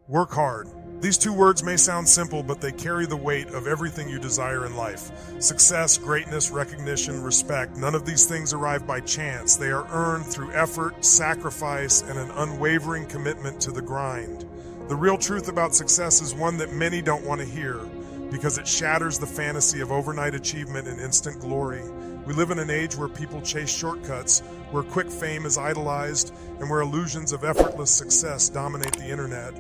Work hard. These two words may sound simple, but they carry the weight of everything you desire in life. Success, greatness, recognition, respect. None of these things arrive by chance. They are earned through effort, sacrifice, and an unwavering commitment to the grind. The real truth about success is one that many don't want to hear, because it shatters the fantasy of overnight achievement and instant glory. We live in an age where people chase shortcuts, where quick fame is idolized, and where illusions of effortless success dominate the internet.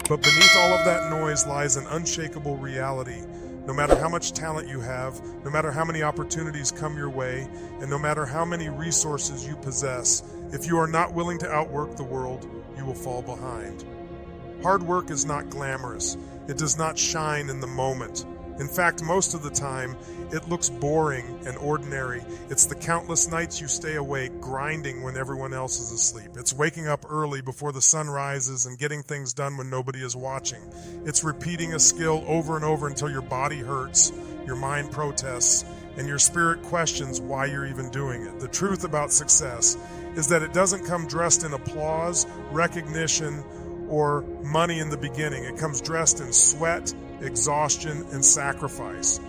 But beneath all of that noise lies an unshakable reality. No matter how much talent you have, no matter how many opportunities come your way, and no matter how many resources you possess, if you are not willing to outwork the world, you will fall behind. Hard work is not glamorous. It does not shine in the moment. In fact, most of the time, it looks boring and ordinary. It's the countless nights you stay awake, grinding when everyone else is asleep. It's waking up early before the sun rises and getting things done when nobody is watching. It's repeating a skill over and over until your body hurts, your mind protests, and your spirit questions why you're even doing it. The truth about success is that it doesn't come dressed in applause, recognition, or money in the beginning. It comes dressed in sweat, exhaustion, and sacrifice.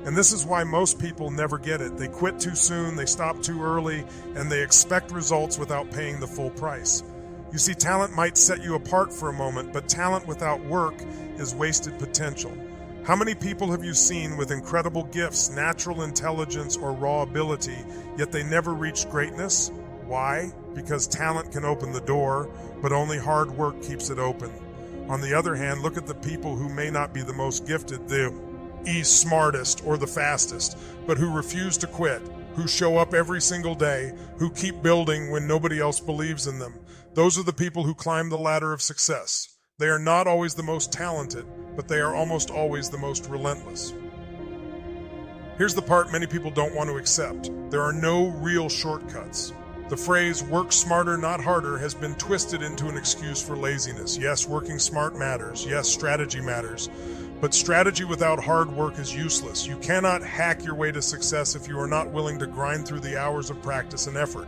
And this is why most people never get it. They quit too soon, they stop too early, and they expect results without paying the full price. You see, talent might set you apart for a moment, but talent without work is wasted potential. How many people have you seen with incredible gifts, natural intelligence, or raw ability, yet they never reached greatness? Why? Because talent can open the door, but only hard work keeps it open. On the other hand, look at the people who may not be the most gifted, the smartest or the fastest, but who refuse to quit, who show up every single day, who keep building when nobody else believes in them. Those are the people who climb the ladder of success. They are not always the most talented, but they are almost always the most relentless. Here's the part many people don't want to accept. There are no real shortcuts. The phrase, work smarter, not harder, has been twisted into an excuse for laziness. Yes, working smart matters. Yes, strategy matters. But strategy without hard work is useless. You cannot hack your way to success if you are not willing to grind through the hours of practice and effort.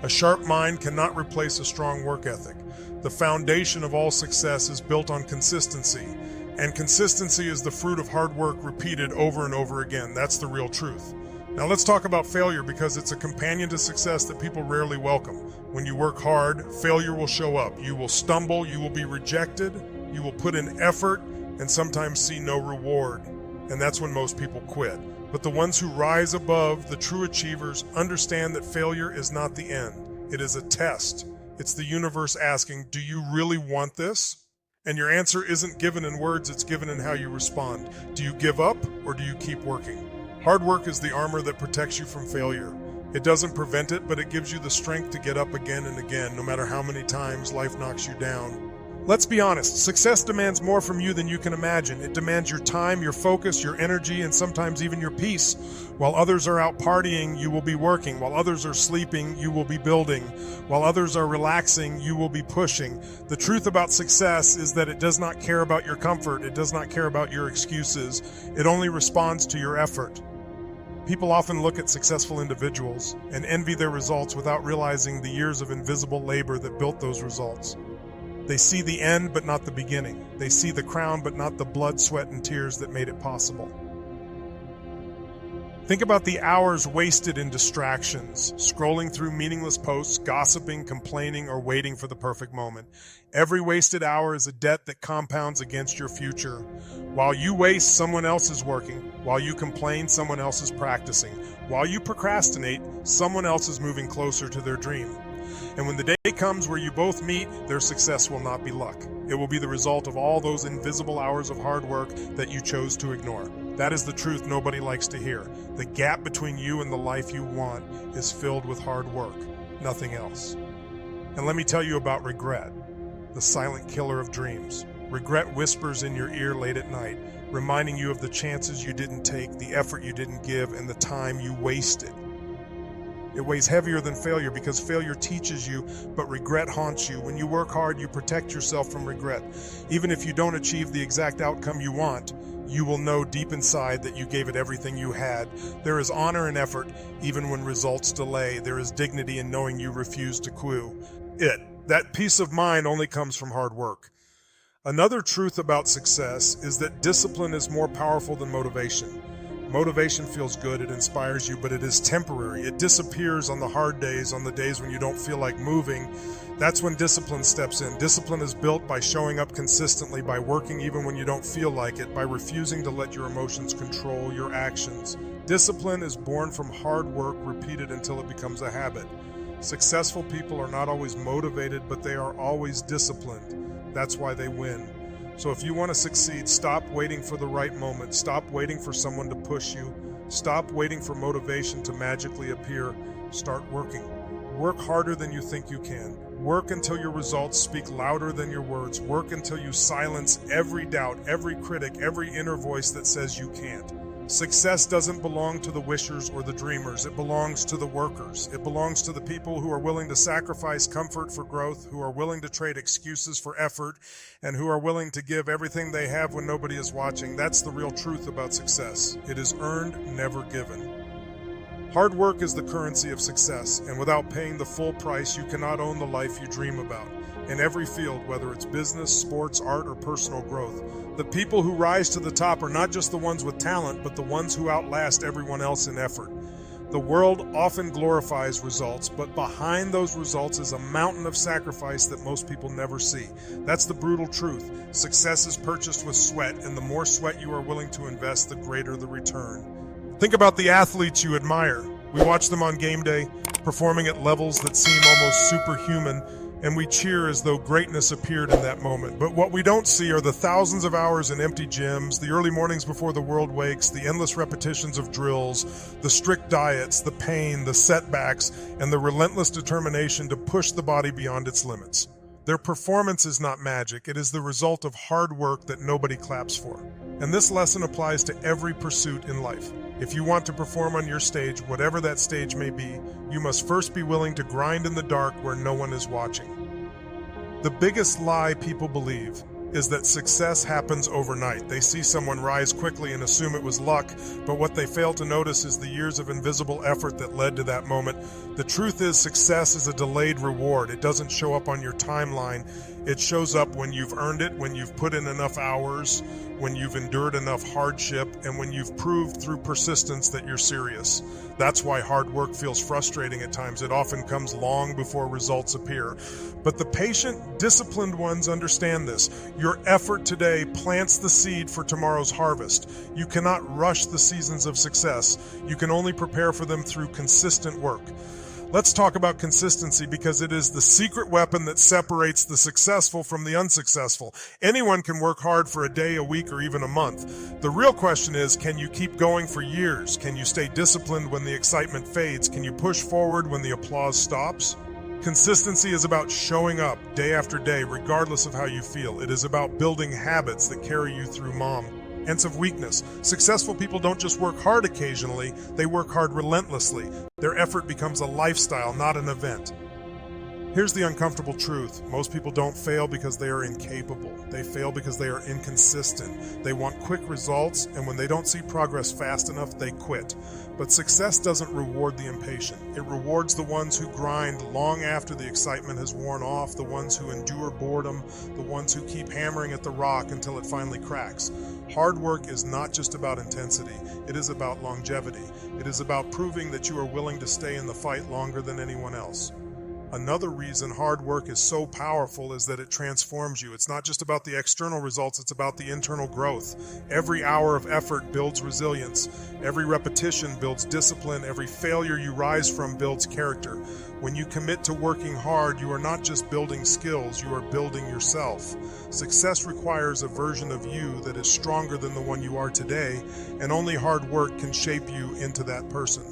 A sharp mind cannot replace a strong work ethic. The foundation of all success is built on consistency, and consistency is the fruit of hard work repeated over and over again. That's the real truth. Now let's talk about failure, because it's a companion to success that people rarely welcome. When you work hard, failure will show up. You will stumble, you will be rejected, you will put in effort, and sometimes see no reward. And that's when most people quit. But the ones who rise above, the true achievers, understand that failure is not the end. It is a test. It's the universe asking, do you really want this? And your answer isn't given in words, it's given in how you respond. Do you give up, or do you keep working? Hard work is the armor that protects you from failure. It doesn't prevent it, but it gives you the strength to get up again and again, no matter how many times life knocks you down. Let's be honest, success demands more from you than you can imagine. It demands your time, your focus, your energy, and sometimes even your peace. While others are out partying, you will be working. While others are sleeping, you will be building. While others are relaxing, you will be pushing. The truth about success is that it does not care about your comfort. It does not care about your excuses. It only responds to your effort. People often look at successful individuals and envy their results without realizing the years of invisible labor that built those results. They see the end, but not the beginning. They see the crown, but not the blood, sweat, and tears that made it possible. Think about the hours wasted in distractions, scrolling through meaningless posts, gossiping, complaining, or waiting for the perfect moment. Every wasted hour is a debt that compounds against your future. While you waste, someone else is working. While you complain, someone else is practicing. While you procrastinate, someone else is moving closer to their dream. And when the day comes where you both meet, their success will not be luck. It will be the result of all those invisible hours of hard work that you chose to ignore. That is the truth nobody likes to hear. The gap between you and the life you want is filled with hard work, nothing else. And let me tell you about regret, the silent killer of dreams. Regret whispers in your ear late at night, reminding you of the chances you didn't take, the effort you didn't give, and the time you wasted. It weighs heavier than failure because failure teaches you, but regret haunts you. When you work hard, you protect yourself from regret. Even if you don't achieve the exact outcome you want, you will know deep inside that you gave it everything you had. There is honor in effort, even when results delay. There is dignity in knowing you refused to quit. That peace of mind only comes from hard work. Another truth about success is that discipline is more powerful than motivation. Motivation feels good, it inspires you, but it is temporary. It disappears on the hard days, on the days when you don't feel like moving. That's when discipline steps in. Discipline is built by showing up consistently, by working even when you don't feel like it, by refusing to let your emotions control your actions. Discipline is born from hard work repeated until it becomes a habit. Successful people are not always motivated, but they are always disciplined. That's why they win. So if you want to succeed, stop waiting for the right moment. Stop waiting for someone to push you. Stop waiting for motivation to magically appear. Start working. Work harder than you think you can. Work until your results speak louder than your words. Work until you silence every doubt, every critic, every inner voice that says you can't. Success doesn't belong to the wishers or the dreamers. It belongs to the workers. It belongs to the people who are willing to sacrifice comfort for growth, who are willing to trade excuses for effort, and who are willing to give everything they have when nobody is watching. That's the real truth about success. It is earned, never given. Hard work is the currency of success, and without paying the full price, you cannot own the life you dream about. In every field, whether it's business, sports, art, or personal growth, the people who rise to the top are not just the ones with talent, but the ones who outlast everyone else in effort. The world often glorifies results, but behind those results is a mountain of sacrifice that most people never see. That's the brutal truth. Success is purchased with sweat, and the more sweat you are willing to invest, the greater the return. Think about the athletes you admire. We watch them on game day, performing at levels that seem almost superhuman, and we cheer as though greatness appeared in that moment. But what we don't see are the thousands of hours in empty gyms, the early mornings before the world wakes, the endless repetitions of drills, the strict diets, the pain, the setbacks, and the relentless determination to push the body beyond its limits. Their performance is not magic. It is the result of hard work that nobody claps for. And this lesson applies to every pursuit in life. If you want to perform on your stage, whatever that stage may be, you must first be willing to grind in the dark where no one is watching. The biggest lie people believe is that success happens overnight. They see someone rise quickly and assume it was luck, but what they fail to notice is the years of invisible effort that led to that moment. The truth is, success is a delayed reward. It doesn't show up on your timeline. It shows up when you've earned it, when you've put in enough hours, when you've endured enough hardship, and when you've proved through persistence that you're serious. That's why hard work feels frustrating at times. It often comes long before results appear. But the patient, disciplined ones understand this. Your effort today plants the seed for tomorrow's harvest. You cannot rush the seasons of success. You can only prepare for them through consistent work. Let's talk about consistency, because it is the secret weapon that separates the successful from the unsuccessful. Anyone can work hard for a day, a week, or even a month. The real question is, can you keep going for years? Can you stay disciplined when the excitement fades? Can you push forward when the applause stops? Consistency is about showing up day after day, regardless of how you feel. It is about building habits that carry you through moments of weakness. Successful people don't just work hard occasionally, they work hard relentlessly. Their effort becomes a lifestyle, not an event. Here's the uncomfortable truth. Most people don't fail because they are incapable. They fail because they are inconsistent. They want quick results, and when they don't see progress fast enough, they quit. But success doesn't reward the impatient. It rewards the ones who grind long after the excitement has worn off, the ones who endure boredom, the ones who keep hammering at the rock until it finally cracks. Hard work is not just about intensity. It is about longevity. It is about proving that you are willing to stay in the fight longer than anyone else. Another reason hard work is so powerful is that it transforms you. It's not just about the external results, it's about the internal growth. Every hour of effort builds resilience. Every repetition builds discipline. Every failure you rise from builds character. When you commit to working hard, you are not just building skills, you are building yourself. Success requires a version of you that is stronger than the one you are today, and only hard work can shape you into that person.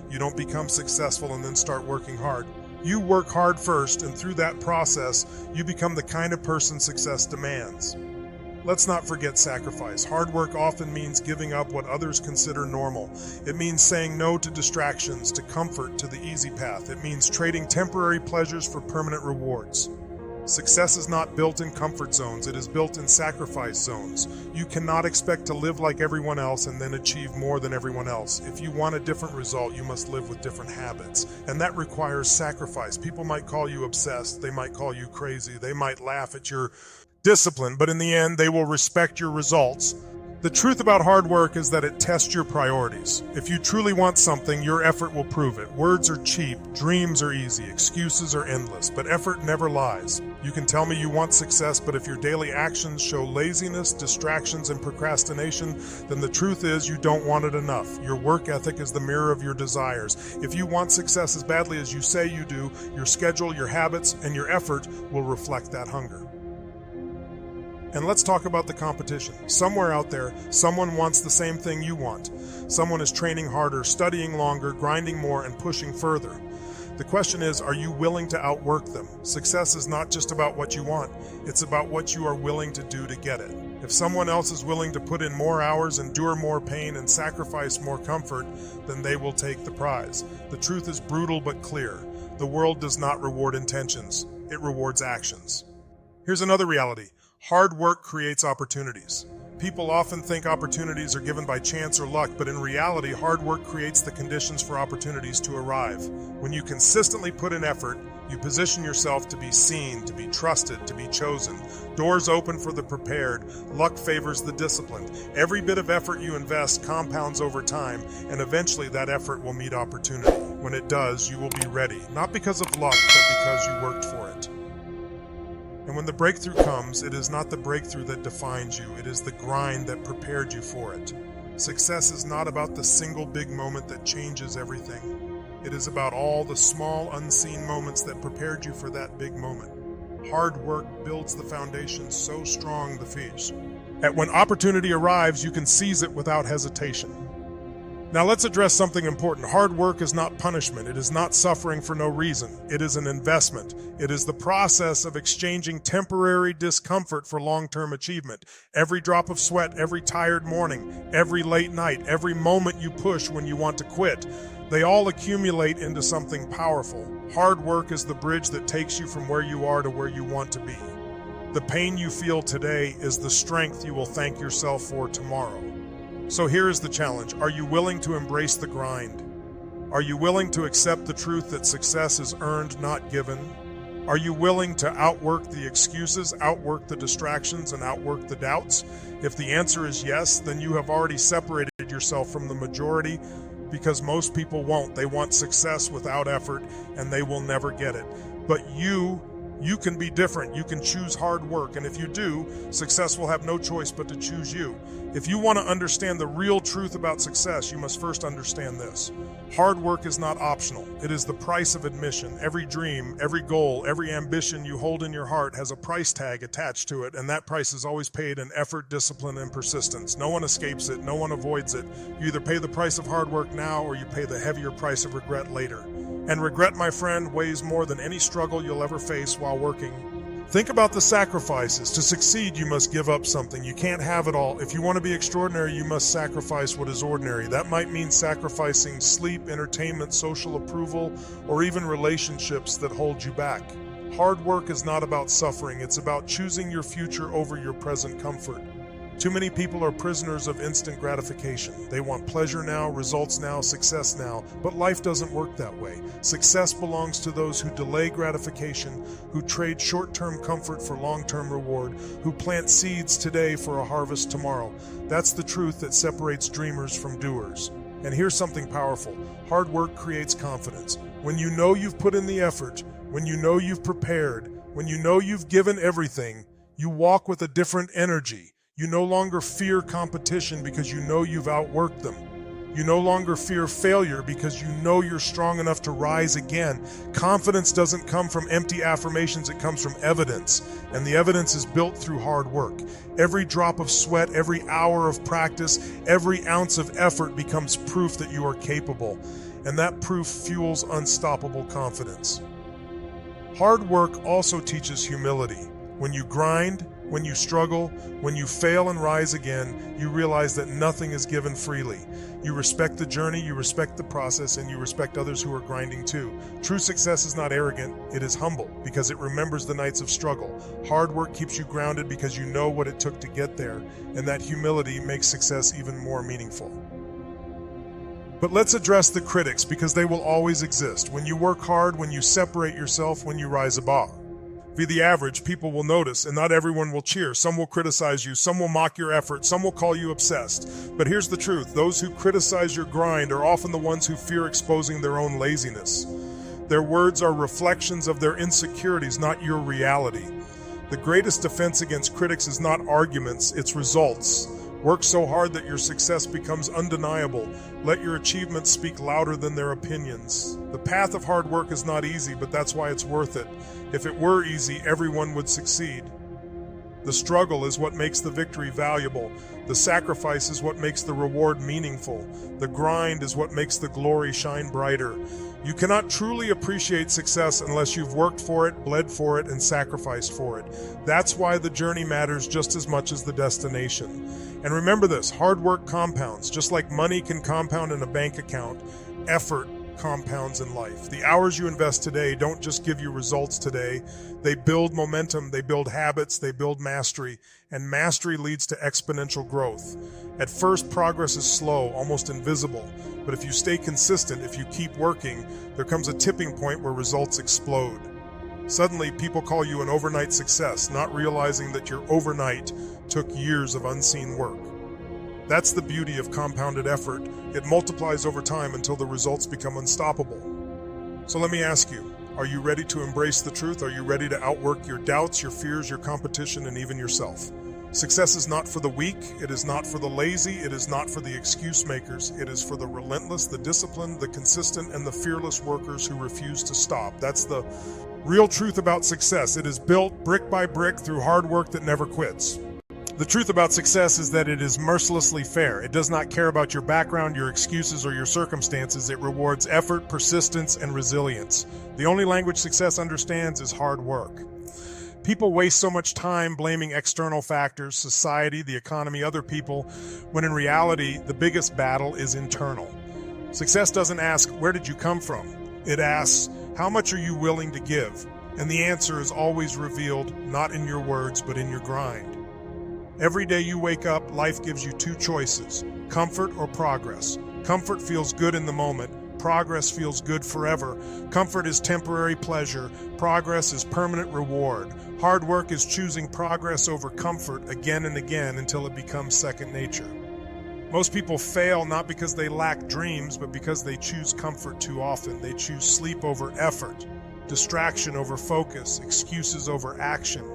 You don't become successful and then start working hard. You work hard first, and through that process, you become the kind of person success demands. Let's not forget sacrifice. Hard work often means giving up what others consider normal. It means saying no to distractions, to comfort, to the easy path. It means trading temporary pleasures for permanent rewards. Success is not built in comfort zones, it is built in sacrifice zones. You cannot expect to live like everyone else and then achieve more than everyone else. If you want a different result, you must live with different habits, and that requires sacrifice. People might call you obsessed, they might call you crazy, they might laugh at your discipline, but in the end, they will respect your results. The truth about hard work is that it tests your priorities. If you truly want something, your effort will prove it. Words are cheap, dreams are easy, excuses are endless, but effort never lies. You can tell me you want success, but if your daily actions show laziness, distractions, and procrastination, then the truth is you don't want it enough. Your work ethic is the mirror of your desires. If you want success as badly as you say you do, your schedule, your habits, and your effort will reflect that hunger. And let's talk about the competition. Somewhere out there, someone wants the same thing you want. Someone is training harder, studying longer, grinding more, and pushing further. The question is, are you willing to outwork them? Success is not just about what you want, it's about what you are willing to do to get it. If someone else is willing to put in more hours, endure more pain, and sacrifice more comfort, then they will take the prize. The truth is brutal but clear. The world does not reward intentions, it rewards actions. Here's another reality. Hard work creates opportunities. People often think opportunities are given by chance or luck, but in reality, hard work creates the conditions for opportunities to arrive. When you consistently put in effort, you position yourself to be seen, to be trusted, to be chosen. Doors open for the prepared. Luck favors the disciplined. Every bit of effort you invest compounds over time, and eventually that effort will meet opportunity. When it does, you will be ready, not because of luck, but because you worked for it. And when the breakthrough comes, it is not the breakthrough that defines you, it is the grind that prepared you for it. Success is not about the single big moment that changes everything. It is about all the small, unseen moments that prepared you for that big moment. Hard work builds the foundation so strong that when opportunity arrives, you can seize it without hesitation. Now let's address something important. Hard work is not punishment. It is not suffering for no reason. It is an investment. It is the process of exchanging temporary discomfort for long-term achievement. Every drop of sweat, every tired morning, every late night, every moment you push when you want to quit, they all accumulate into something powerful. Hard work is the bridge that takes you from where you are to where you want to be. The pain you feel today is the strength you will thank yourself for tomorrow. So here is the challenge. Are you willing to embrace the grind? Are you willing to accept the truth that success is earned, not given? Are you willing to outwork the excuses, outwork the distractions, and outwork the doubts? If the answer is yes, then you have already separated yourself from the majority, because most people won't. They want success without effort, and they will never get it. But you can be different. You can choose hard work, and if you do, success will have no choice but to choose you. If you want to understand the real truth about success, you must first understand this. Hard work is not optional. It is the price of admission. Every dream, every goal, every ambition you hold in your heart has a price tag attached to it, and that price is always paid in effort, discipline, and persistence. No one escapes it. No one avoids it. You either pay the price of hard work now, or you pay the heavier price of regret later. And regret, my friend, weighs more than any struggle you'll ever face while working. Think about the sacrifices. To succeed, you must give up something. You can't have it all. If you want to be extraordinary, you must sacrifice what is ordinary. That might mean sacrificing sleep, entertainment, social approval, or even relationships that hold you back. Hard work is not about suffering. It's about choosing your future over your present comfort. Too many people are prisoners of instant gratification. They want pleasure now, results now, success now, but life doesn't work that way. Success belongs to those who delay gratification, who trade short-term comfort for long-term reward, who plant seeds today for a harvest tomorrow. That's the truth that separates dreamers from doers. And here's something powerful. Hard work creates confidence. When you know you've put in the effort, when you know you've prepared, when you know you've given everything, you walk with a different energy. You no longer fear competition because you know you've outworked them. You no longer fear failure because you know you're strong enough to rise again. Confidence doesn't come from empty affirmations, it comes from evidence. And the evidence is built through hard work. Every drop of sweat, every hour of practice, every ounce of effort becomes proof that you are capable. And that proof fuels unstoppable confidence. Hard work also teaches humility. When you grind, when you struggle, when you fail and rise again, you realize that nothing is given freely. You respect the journey, you respect the process, and you respect others who are grinding too. True success is not arrogant, it is humble, because it remembers the nights of struggle. Hard work keeps you grounded because you know what it took to get there, and that humility makes success even more meaningful. But let's address the critics, because they will always exist. When you work hard, when you separate yourself, when you rise above. Be the average, people will notice, and not everyone will cheer. Some will criticize you, some will mock your effort, some will call you obsessed. But here's the truth, those who criticize your grind are often the ones who fear exposing their own laziness. Their words are reflections of their insecurities, not your reality. The greatest defense against critics is not arguments, it's results. Work so hard that your success becomes undeniable. Let your achievements speak louder than their opinions. The path of hard work is not easy, but that's why it's worth it. If it were easy, everyone would succeed. The struggle is what makes the victory valuable. The sacrifice is what makes the reward meaningful. The grind is what makes the glory shine brighter. You cannot truly appreciate success unless you've worked for it, bled for it, and sacrificed for it. That's why the journey matters just as much as the destination. And remember this, hard work compounds. Just like money can compound in a bank account, effort compounds in life. The hours you invest today don't just give you results today. They build momentum, they build habits, they build mastery, and mastery leads to exponential growth. At first, progress is slow, almost invisible, but if you stay consistent, if you keep working, there comes a tipping point where results explode. Suddenly, people call you an overnight success, not realizing that your overnight took years of unseen work. That's the beauty of compounded effort. It multiplies over time until the results become unstoppable. So let me ask you, are you ready to embrace the truth? Are you ready to outwork your doubts, your fears, your competition, and even yourself? Success is not for the weak, it is not for the lazy, it is not for the excuse makers, it is for the relentless, the disciplined, the consistent, and the fearless workers who refuse to stop. That's the real truth about success. It is built brick by brick through hard work that never quits. The truth about success is that it is mercilessly fair. It does not care about your background, your excuses, or your circumstances. It rewards effort, persistence, and resilience. The only language success understands is hard work. People waste so much time blaming external factors, society, the economy, other people, when in reality, the biggest battle is internal. Success doesn't ask, where did you come from? It asks, how much are you willing to give? And the answer is always revealed, not in your words, but in your grind. Every day you wake up, life gives you two choices, comfort or progress. Comfort feels good in the moment. Progress feels good forever. Comfort is temporary pleasure. Progress is permanent reward. Hard work is choosing progress over comfort again and again until it becomes second nature. Most people fail not because they lack dreams, but because they choose comfort too often. They choose sleep over effort, distraction over focus, excuses over action.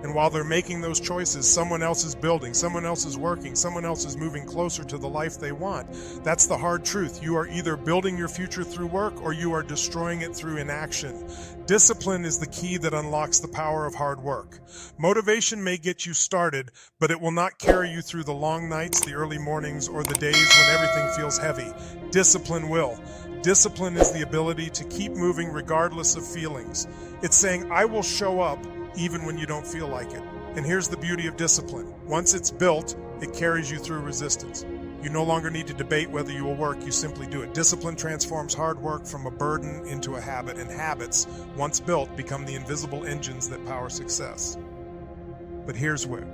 And while they're making those choices, someone else is building, someone else is working, someone else is moving closer to the life they want. That's the hard truth. You are either building your future through work or you are destroying it through inaction. Discipline is the key that unlocks the power of hard work. Motivation may get you started, but it will not carry you through the long nights, the early mornings, or the days when everything feels heavy. Discipline will. Discipline is the ability to keep moving regardless of feelings. It's saying, I will show up even when you don't feel like it. And here's the beauty of discipline. Once it's built, it carries you through resistance. You no longer need to debate whether you will work, you simply do it. Discipline transforms hard work from a burden into a habit, and habits, once built, become the invisible engines that power success. But here's where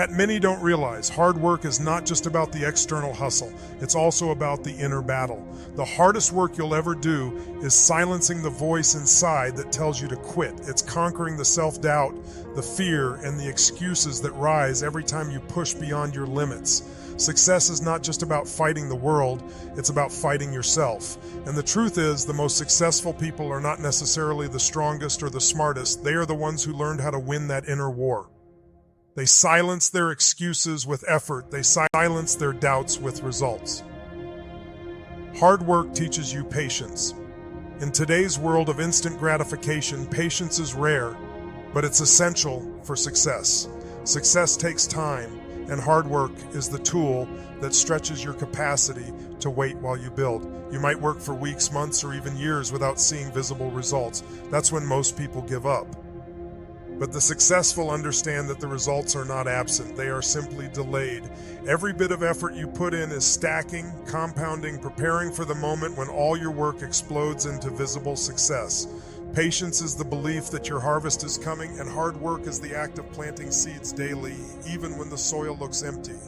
many don't realize hard work is not just about the external hustle. It's also about the inner battle. The hardest work you'll ever do is silencing the voice inside that tells you to quit. It's conquering the self-doubt, the fear, and the excuses that rise every time you push beyond your limits. Success is not just about fighting the world, it's about fighting yourself. And the truth is, the most successful people are not necessarily the strongest or the smartest. They are the ones who learned how to win that inner war. They silence their excuses with effort. They silence their doubts with results. Hard work teaches you patience. In today's world of instant gratification, patience is rare, but it's essential for success. Success takes time, and hard work is the tool that stretches your capacity to wait while you build. You might work for weeks, months, or even years without seeing visible results. That's when most people give up. But the successful understand that the results are not absent, they are simply delayed. Every bit of effort you put in is stacking, compounding, preparing for the moment when all your work explodes into visible success. Patience is the belief that your harvest is coming, and hard work is the act of planting seeds daily, even when the soil looks empty.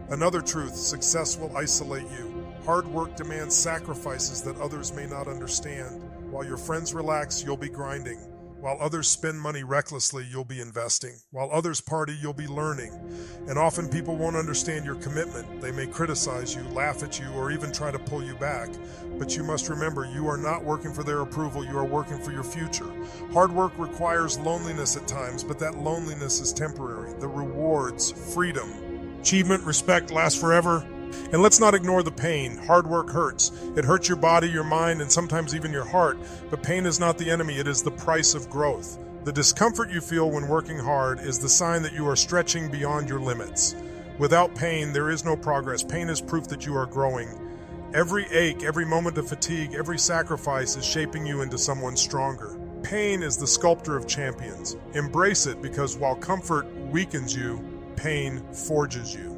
Another truth, success will isolate you. Hard work demands sacrifices that others may not understand. While your friends relax, you'll be grinding. While others spend money recklessly, you'll be investing. While others party, you'll be learning. And often people won't understand your commitment. They may criticize you, laugh at you, or even try to pull you back. But you must remember, you are not working for their approval, you are working for your future. Hard work requires loneliness at times, but that loneliness is temporary. The rewards, freedom, achievement, respect last forever. And let's not ignore the pain. Hard work hurts. It hurts your body, your mind, and sometimes even your heart. But pain is not the enemy, it is the price of growth. The discomfort you feel when working hard is the sign that you are stretching beyond your limits. Without pain, there is no progress. Pain is proof that you are growing. Every ache, every moment of fatigue, every sacrifice is shaping you into someone stronger. Pain is the sculptor of champions. Embrace it, because while comfort weakens you, pain forges you.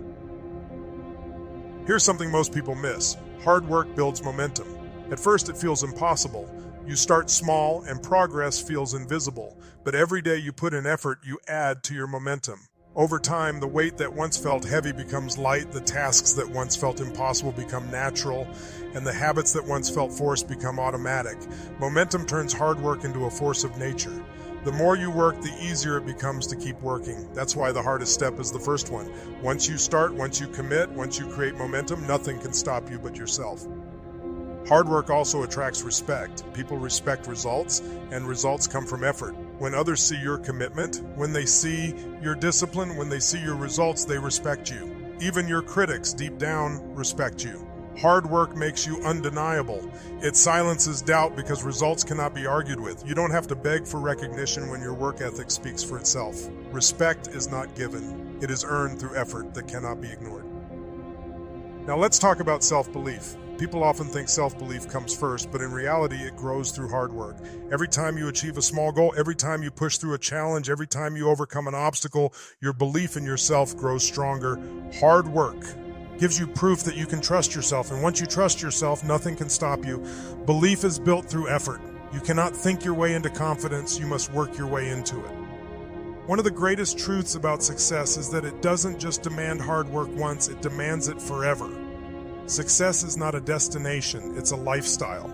Here's something most people miss. Hard work builds momentum. At first it feels impossible. You start small and progress feels invisible, but every day you put in effort, you add to your momentum. Over time, the weight that once felt heavy becomes light, the tasks that once felt impossible become natural, and the habits that once felt forced become automatic. Momentum turns hard work into a force of nature. The more you work, the easier it becomes to keep working. That's why the hardest step is the first one. Once you start, once you commit, once you create momentum, nothing can stop you but yourself. Hard work also attracts respect. People respect results, and results come from effort. When others see your commitment, when they see your discipline, when they see your results, they respect you. Even your critics, deep down, respect you. Hard work makes you undeniable. It silences doubt because results cannot be argued with. You don't have to beg for recognition when your work ethic speaks for itself. Respect is not given. It is earned through effort that cannot be ignored. Now let's talk about self-belief. People often think self-belief comes first, but in reality it grows through hard work. Every time you achieve a small goal, every time you push through a challenge, every time you overcome an obstacle, your belief in yourself grows stronger. Hard work gives you proof that you can trust yourself, and once you trust yourself, nothing can stop you. Belief is built through effort. You cannot think your way into confidence, you must work your way into it. One of the greatest truths about success is that it doesn't just demand hard work once, it demands it forever. Success is not a destination, it's a lifestyle.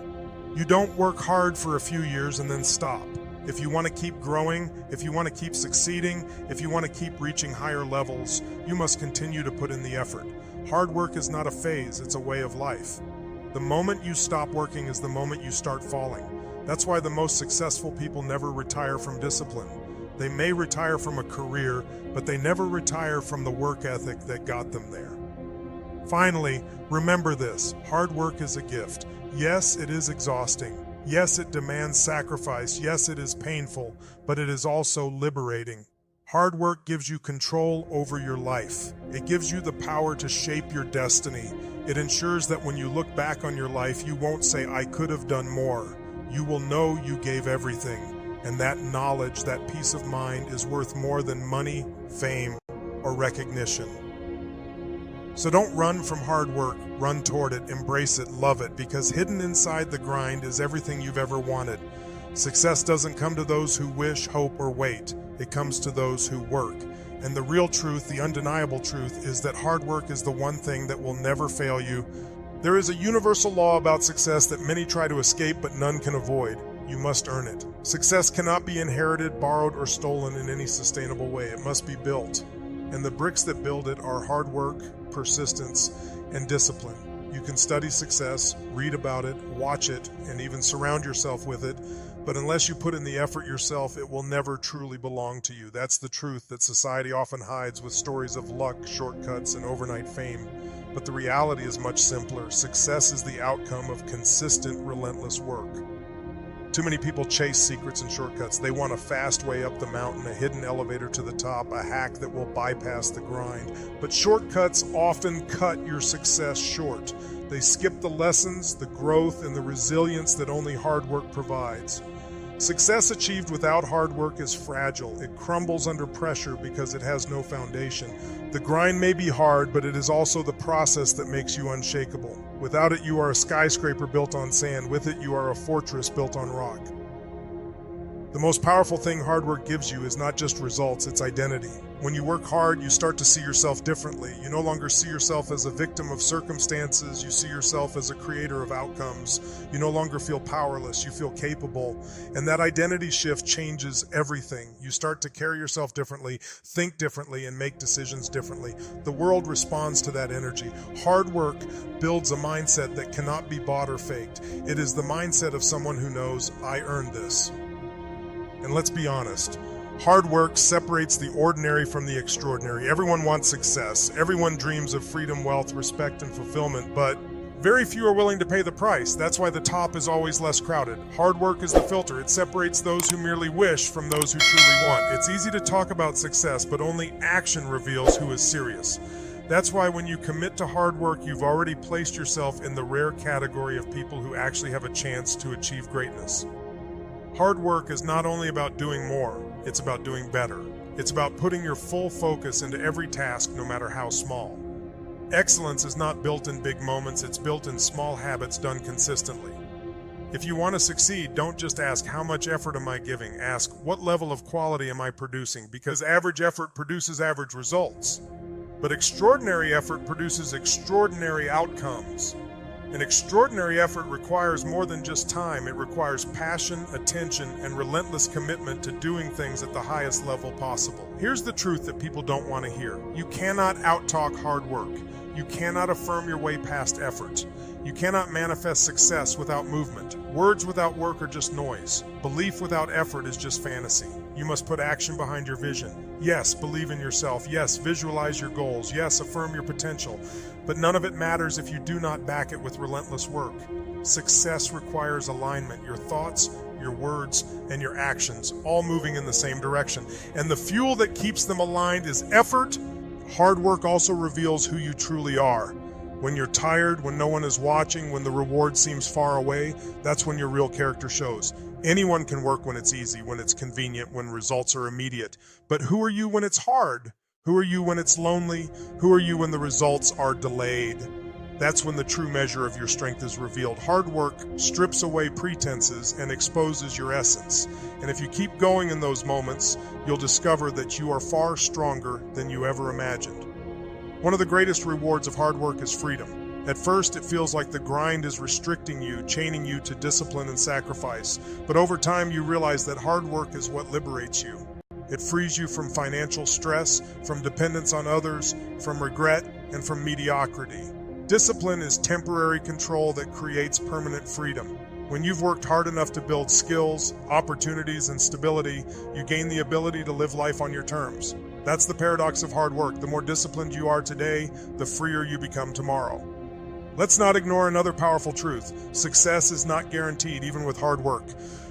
You don't work hard for a few years and then stop. If you want to keep growing, if you want to keep succeeding, if you want to keep reaching higher levels, you must continue to put in the effort. Hard work is not a phase, it's a way of life. The moment you stop working is the moment you start falling. That's why the most successful people never retire from discipline. They may retire from a career, but they never retire from the work ethic that got them there. Finally, remember this: hard work is a gift. Yes, it is exhausting. Yes, it demands sacrifice. Yes, it is painful, but it is also liberating. Hard work gives you control over your life. It gives you the power to shape your destiny. It ensures that when you look back on your life, you won't say, "I could have done more." You will know you gave everything, and that knowledge, that peace of mind, is worth more than money, fame, or recognition. So don't run from hard work, run toward it, embrace it, love it, because hidden inside the grind is everything you've ever wanted. Success doesn't come to those who wish, hope, or wait. It comes to those who work. And the real truth, the undeniable truth, is that hard work is the one thing that will never fail you. There is a universal law about success that many try to escape, but none can avoid. You must earn it. Success cannot be inherited, borrowed, or stolen in any sustainable way. It must be built. And the bricks that build it are hard work, persistence, and discipline. You can study success, read about it, watch it, and even surround yourself with it, but unless you put in the effort yourself, it will never truly belong to you. That's the truth that society often hides with stories of luck, shortcuts, and overnight fame. But the reality is much simpler. Success is the outcome of consistent, relentless work. Too many people chase secrets and shortcuts. They want a fast way up the mountain, a hidden elevator to the top, a hack that will bypass the grind. But shortcuts often cut your success short. They skip the lessons, the growth, and the resilience that only hard work provides. Success achieved without hard work is fragile. It crumbles under pressure because it has no foundation. The grind may be hard, but it is also the process that makes you unshakable. Without it, you are a skyscraper built on sand. With it, you are a fortress built on rock. The most powerful thing hard work gives you is not just results, it's identity. When you work hard, you start to see yourself differently. You no longer see yourself as a victim of circumstances. You see yourself as a creator of outcomes. You no longer feel powerless. You feel capable. And that identity shift changes everything. You start to carry yourself differently, think differently, and make decisions differently. The world responds to that energy. Hard work builds a mindset that cannot be bought or faked. It is the mindset of someone who knows, I earned this. And let's be honest, hard work separates the ordinary from the extraordinary. Everyone wants success. Everyone dreams of freedom, wealth, respect, and fulfillment, but very few are willing to pay the price. That's why the top is always less crowded. Hard work is the filter. It separates those who merely wish from those who truly want. It's easy to talk about success, but only action reveals who is serious. That's why when you commit to hard work, you've already placed yourself in the rare category of people who actually have a chance to achieve greatness. Hard work is not only about doing more, it's about doing better. It's about putting your full focus into every task, no matter how small. Excellence is not built in big moments, it's built in small habits done consistently. If you want to succeed, don't just ask, how much effort am I giving? Ask, what level of quality am I producing? Because average effort produces average results. But extraordinary effort produces extraordinary outcomes. An extraordinary effort requires more than just time. It requires passion, attention, and relentless commitment to doing things at the highest level possible. Here's the truth that people don't want to hear. You cannot outtalk hard work. You cannot affirm your way past effort. You cannot manifest success without movement. Words without work are just noise. Belief without effort is just fantasy. You must put action behind your vision. Yes, believe in yourself. Yes, visualize your goals. Yes, affirm your potential. But none of it matters if you do not back it with relentless work. Success requires alignment. Your thoughts, your words, and your actions all moving in the same direction. And the fuel that keeps them aligned is effort. Hard work also reveals who you truly are. When you're tired, when no one is watching, when the reward seems far away, that's when your real character shows. Anyone can work when it's easy, when it's convenient, when results are immediate. But who are you when it's hard? Who are you when it's lonely? Who are you when the results are delayed? That's when the true measure of your strength is revealed. Hard work strips away pretenses and exposes your essence. And if you keep going in those moments, you'll discover that you are far stronger than you ever imagined. One of the greatest rewards of hard work is freedom. At first, it feels like the grind is restricting you, chaining you to discipline and sacrifice. But over time, you realize that hard work is what liberates you. It frees you from financial stress, from dependence on others, from regret, and from mediocrity. Discipline is temporary control that creates permanent freedom. When you've worked hard enough to build skills, opportunities, and stability, you gain the ability to live life on your terms. That's the paradox of hard work. The more disciplined you are today, the freer you become tomorrow. Let's not ignore another powerful truth. Success is not guaranteed, even with hard work.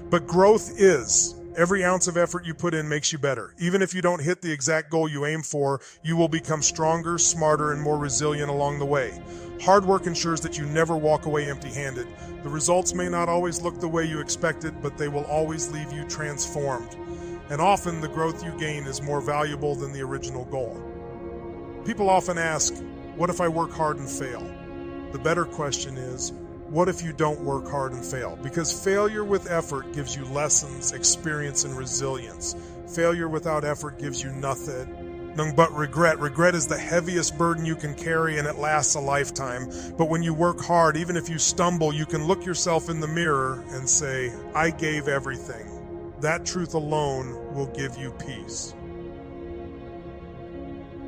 But growth is. Every ounce of effort you put in makes you better. Even if you don't hit the exact goal you aim for, you will become stronger, smarter, and more resilient along the way. Hard work ensures that you never walk away empty-handed. The results may not always look the way you expected, but they will always leave you transformed. And often, the growth you gain is more valuable than the original goal. People often ask, what if I work hard and fail? The better question is, what if you don't work hard and fail? Because failure with effort gives you lessons, experience, and resilience. Failure without effort gives you nothing but regret. Regret is the heaviest burden you can carry, and it lasts a lifetime. But when you work hard, even if you stumble, you can look yourself in the mirror and say, I gave everything. That truth alone will give you peace.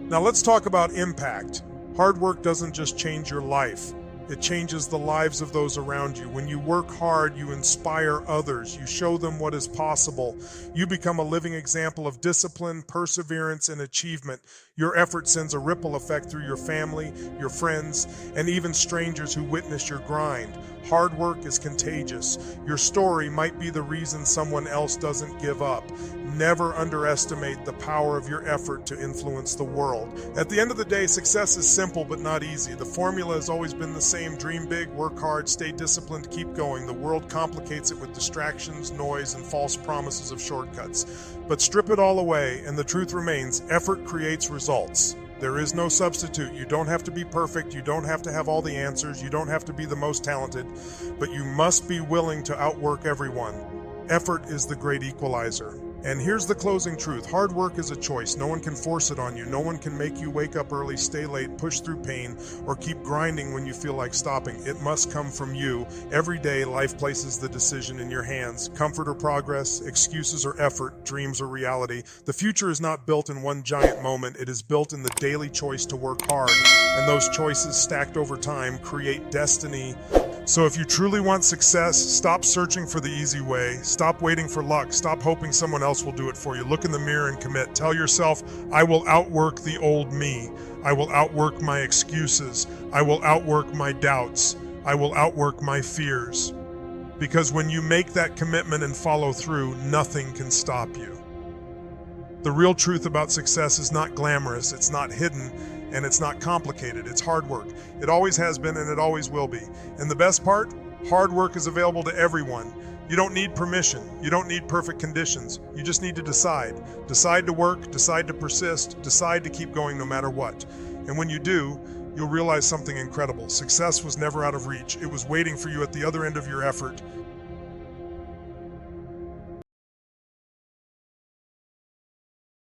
Now let's talk about impact. Hard work doesn't just change your life. It changes the lives of those around you. When you work hard, you inspire others. You show them what is possible. You become a living example of discipline, perseverance, and achievement. Your effort sends a ripple effect through your family, your friends, and even strangers who witness your grind. Hard work is contagious. Your story might be the reason someone else doesn't give up. Never underestimate the power of your effort to influence the world. At the end of the day, success is simple but not easy. The formula has always been the same. Dream big, work hard, stay disciplined, keep going. The world complicates it with distractions, noise, and false promises of shortcuts. But strip it all away, and the truth remains, effort creates results. There is no substitute. You don't have to be perfect. You don't have to have all the answers. You don't have to be the most talented. But you must be willing to outwork everyone. Effort is the great equalizer. And here's the closing truth. Hard work is a choice. No one can force it on you. No one can make you wake up early, stay late, push through pain, or keep grinding when you feel like stopping. It must come from you. Every day, life places the decision in your hands. Comfort or progress, excuses or effort, dreams or reality. The future is not built in one giant moment. It is built in the daily choice to work hard. And those choices stacked over time create destiny. So if you truly want success, stop searching for the easy way. Stop waiting for luck. Stop hoping someone else will do it for you. Look in the mirror and commit. Tell yourself, I will outwork the old me. I will outwork my excuses. I will outwork my doubts. I will outwork my fears. Because when you make that commitment and follow through, nothing can stop you. The real truth about success is not glamorous, it's not hidden, and it's not complicated. It's hard work. It always has been and it always will be. And the best part, hard work is available to everyone. You don't need permission. You don't need perfect conditions. You just need to decide. Decide to work, decide to persist, decide to keep going no matter what. And when you do, you'll realize something incredible. Success was never out of reach. It was waiting for you at the other end of your effort.